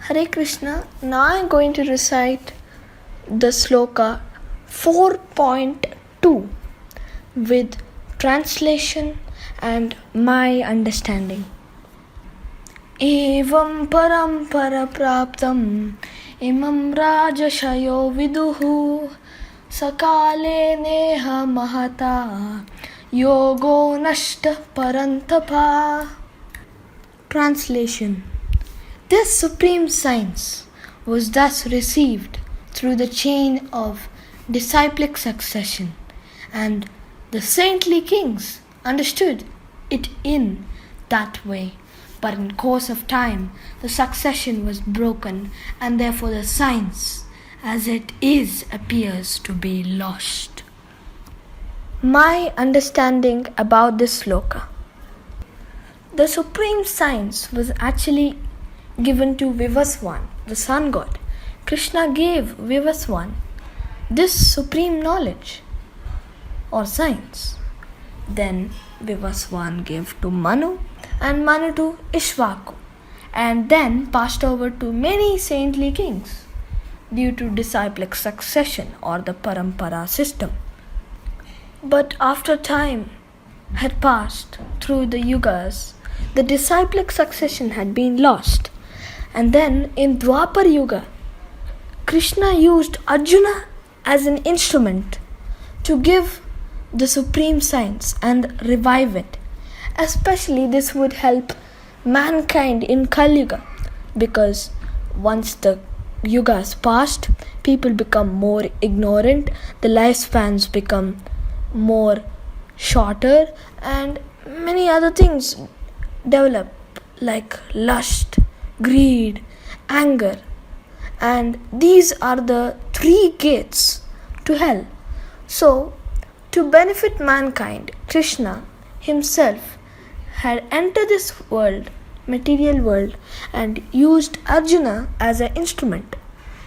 Hare Krishna. Now I am going to recite the sloka 4.2 with translation and my understanding. Evam parampara praptam imam rajashayo viduhu sakale neha mahata yogo nashta parantapa. Translation. This supreme science was thus received through the chain of disciplic succession, and the saintly kings understood it in that way. But in course of time, the succession was broken, and therefore the science as it is appears to be lost. My understanding about this sloka. The supreme science was actually given to Vivaswan, the sun god. Krishna gave Vivaswan this supreme knowledge or science. Then Vivaswan gave to Manu and Manu to Ishvaku, and then passed over to many saintly kings due to disciplic succession or the parampara system. But after time had passed through the yugas, the disciplic succession had been lost. And then in Dwapar Yuga, Krishna used Arjuna as an instrument to give the supreme science and revive it. Especially this would help mankind in Kali Yuga, because once the yugas passed, people become more ignorant, the lifespans become more shorter, and many other things develop like lust, greed, anger, and these are the three gates to hell. So, to benefit mankind, Krishna himself had entered this world, material world, and used Arjuna as an instrument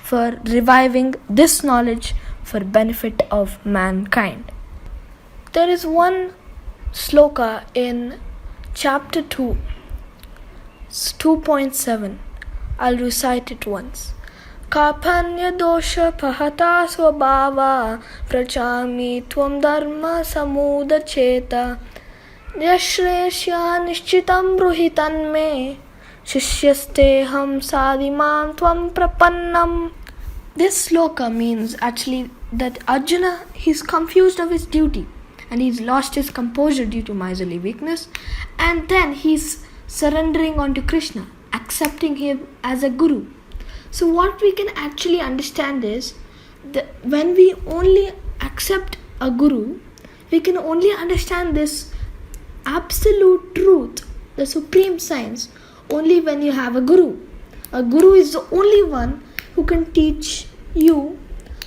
for reviving this knowledge for benefit of mankind. There is one sloka in chapter 2, 2.7. I'll recite it once. Kapanya dosha pahata swabhava prachami tvam dharma samuda cheta yashreshya nishchitam bruhitan me shishyaste ham sadimam tvam prapannam. This sloka means actually that Arjuna, he's confused of his duty and he's lost his composure due to miserly weakness, and then he's surrendering onto Krishna, accepting him as a guru. So what we can actually understand is that when we only accept a guru, we can only understand this absolute truth, the supreme science, only when you have a guru. A guru is the only one who can teach you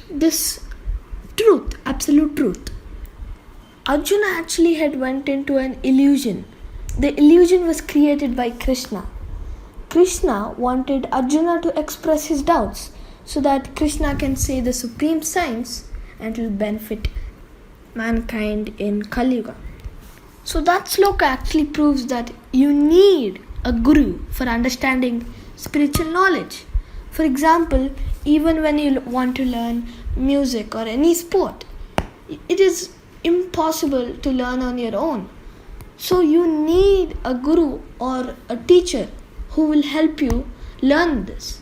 this truth, absolute truth. Arjuna actually had went into an illusion. The illusion was created by Krishna. Krishna wanted Arjuna to express his doubts so that Krishna can say the supreme science and it will benefit mankind in Kali Yuga. So that sloka actually proves that you need a guru for understanding spiritual knowledge. For example, even when you want to learn music or any sport, it is impossible to learn on your own. So you need a guru or a teacher who will help you learn this.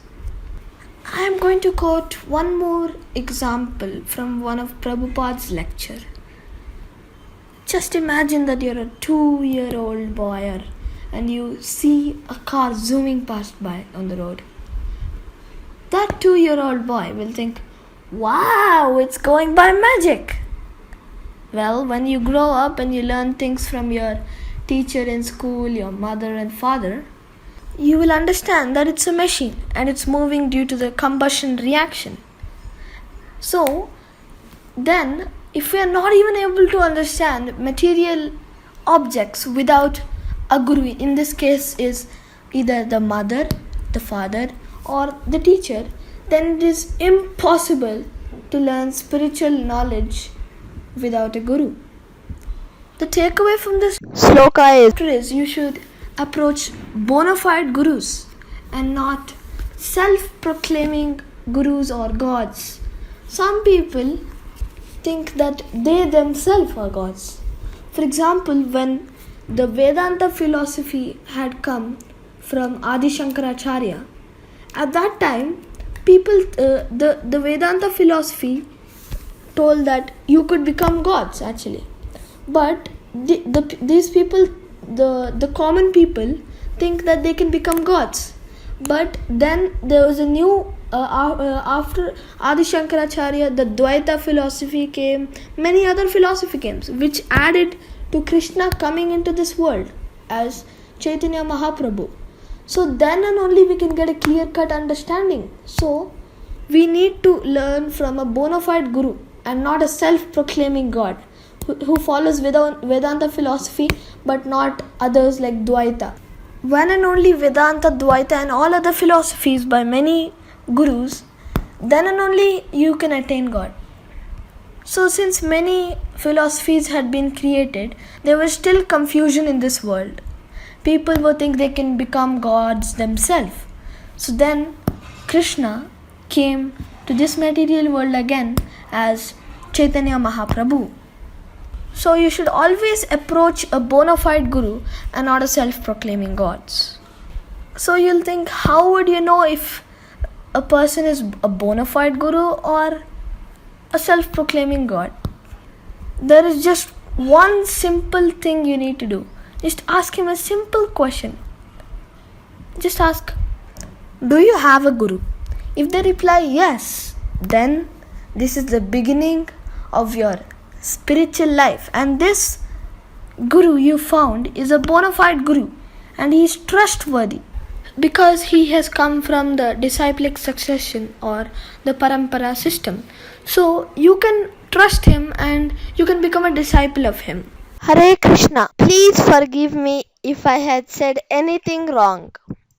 I am going to quote one more example from one of Prabhupada's lecture. Just imagine that you're a 2-year-old boy and you see a car zooming past by on the road. That 2-year-old boy will think, wow, it's going by magic. Well, when you grow up and you learn things from your teacher in school, your mother and father, you will understand that it's a machine and it's moving due to the combustion reaction. So, then, if we are not even able to understand material objects without a guru, in this case is either the mother, the father, or the teacher, then it is impossible to learn spiritual knowledge without a guru. The takeaway from this sloka is you should approach bona fide gurus and not self-proclaiming gurus or gods. Some people think that they themselves are gods. For example, when the Vedanta philosophy had come from Adi Shankaracharya, at that time, the Vedanta philosophy told that you could become gods actually. But these people, the common people, think that they can become gods. But then there was a new after Adi Shankaracharya, the Dvaita philosophy came, many other philosophy came, which added to Krishna coming into this world as Chaitanya Mahaprabhu. So then and only we can get a clear-cut understanding. So we need to learn from a bona fide guru and not a self-proclaiming god who follows Vedanta philosophy but not others like Dvaita. When and only Vedanta, Dvaita and all other philosophies by many gurus, then and only you can attain God. So since many philosophies had been created, there was still confusion in this world. People would think they can become gods themselves. So then Krishna came to this material world again as Chaitanya Mahaprabhu. So you should always approach a bona fide guru and not a self-proclaiming gods. So you'll think, how would you know if a person is a bona fide guru or a self-proclaiming god? There is just one simple thing you need to do. Just ask him a simple question. Just ask, do you have a guru? If they reply yes, then this is the beginning of your spiritual life, and this guru you found is a bona fide guru and he is trustworthy because he has come from the disciplic succession or the parampara system. So you can trust him and you can become a disciple of him. Hare Krishna. Please forgive me if I had said anything wrong.